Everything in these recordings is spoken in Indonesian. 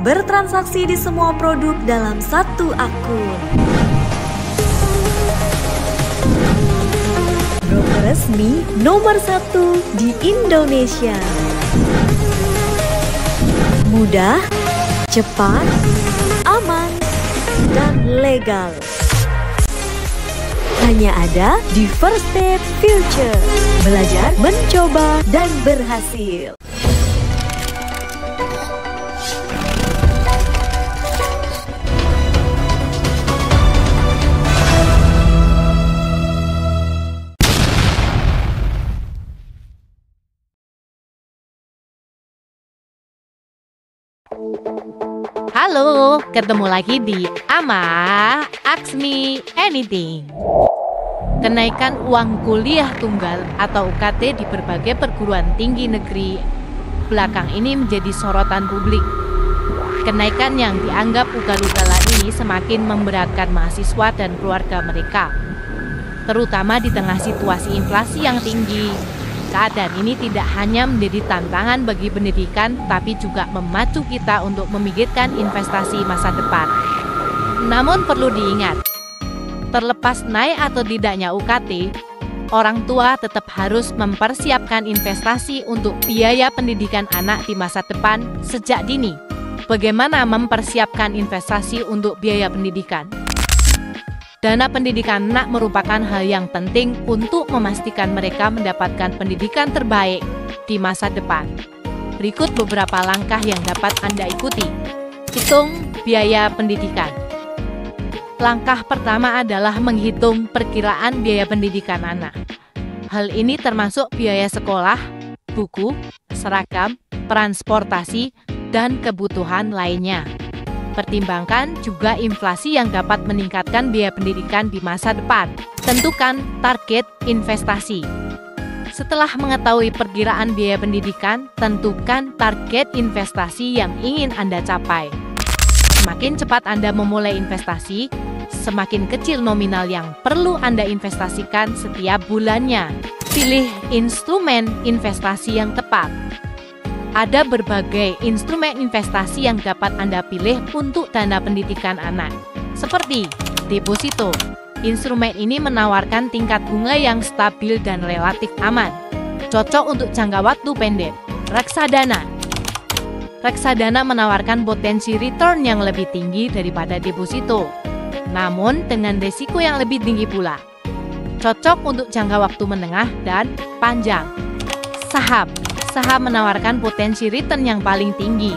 bertransaksi di semua produk dalam satu akun. Broker resmi nomor 1 di Indonesia. Mudah, cepat, aman, dan legal. Hanya ada di First Step Future. Belajar, mencoba, dan berhasil. Halo, ketemu lagi di Ama Ask Me Anything. Kenaikan uang kuliah tunggal atau UKT di berbagai perguruan tinggi negeri belakang ini menjadi sorotan publik. Kenaikan yang dianggap ugal-ugalan ini semakin memberatkan mahasiswa dan keluarga mereka, terutama di tengah situasi inflasi yang tinggi. Keadaan ini tidak hanya menjadi tantangan bagi pendidikan, tapi juga memacu kita untuk memikirkan investasi masa depan. Namun perlu diingat, terlepas naik atau tidaknya UKT, orang tua tetap harus mempersiapkan investasi untuk biaya pendidikan anak di masa depan sejak dini. Bagaimana mempersiapkan investasi untuk biaya pendidikan? Dana pendidikan anak merupakan hal yang penting untuk memastikan mereka mendapatkan pendidikan terbaik di masa depan. Berikut beberapa langkah yang dapat Anda ikuti. Hitung biaya pendidikan. Langkah pertama adalah menghitung perkiraan biaya pendidikan anak. Hal ini termasuk biaya sekolah, buku, seragam, transportasi, dan kebutuhan lainnya. Pertimbangkan juga inflasi yang dapat meningkatkan biaya pendidikan di masa depan. Tentukan target investasi. Setelah mengetahui perkiraan biaya pendidikan, tentukan target investasi yang ingin Anda capai. Semakin cepat Anda memulai investasi, semakin kecil nominal yang perlu Anda investasikan setiap bulannya. Pilih instrumen investasi yang tepat. Ada berbagai instrumen investasi yang dapat Anda pilih untuk dana pendidikan anak, seperti deposito. Instrumen ini menawarkan tingkat bunga yang stabil dan relatif aman, cocok untuk jangka waktu pendek. Reksadana. Reksadana menawarkan potensi return yang lebih tinggi daripada deposito, namun dengan risiko yang lebih tinggi pula. Cocok untuk jangka waktu menengah dan panjang. Saham. Saham menawarkan potensi return yang paling tinggi,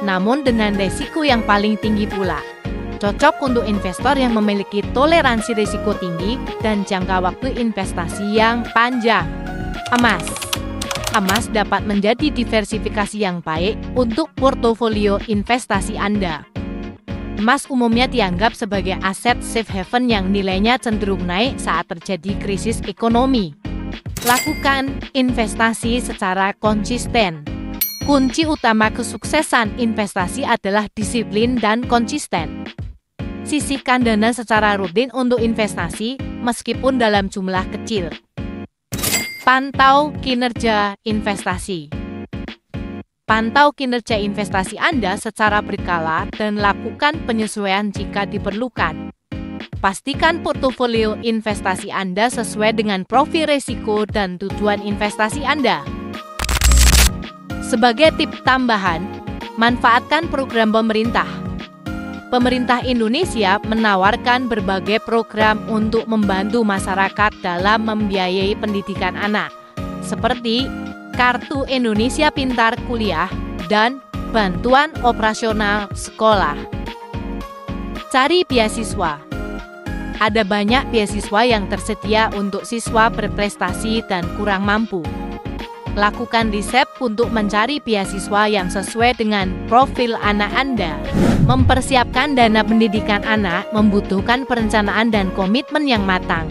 namun dengan risiko yang paling tinggi pula. Cocok untuk investor yang memiliki toleransi risiko tinggi dan jangka waktu investasi yang panjang. Emas. Emas dapat menjadi diversifikasi yang baik untuk portofolio investasi Anda. Emas umumnya dianggap sebagai aset safe haven yang nilainya cenderung naik saat terjadi krisis ekonomi. Lakukan investasi secara konsisten. Kunci utama kesuksesan investasi adalah disiplin dan konsisten. Sisihkan dana secara rutin untuk investasi, meskipun dalam jumlah kecil. Pantau kinerja investasi. Pantau kinerja investasi Anda secara berkala dan lakukan penyesuaian jika diperlukan. Pastikan portofolio investasi Anda sesuai dengan profil risiko dan tujuan investasi Anda. Sebagai tip tambahan, manfaatkan program pemerintah. Pemerintah Indonesia menawarkan berbagai program untuk membantu masyarakat dalam membiayai pendidikan anak, seperti Kartu Indonesia Pintar Kuliah dan bantuan operasional sekolah. Cari beasiswa. Ada banyak beasiswa yang tersedia untuk siswa berprestasi dan kurang mampu. Lakukan riset untuk mencari beasiswa yang sesuai dengan profil anak Anda. Mempersiapkan dana pendidikan anak membutuhkan perencanaan dan komitmen yang matang.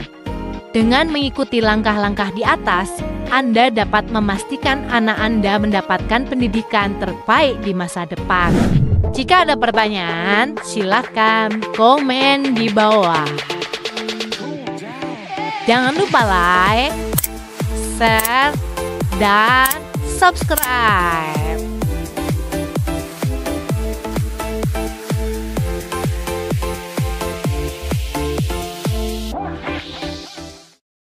Dengan mengikuti langkah-langkah di atas, Anda dapat memastikan anak Anda mendapatkan pendidikan terbaik di masa depan. Jika ada pertanyaan, silakan komen di bawah. Jangan lupa like, share, dan subscribe.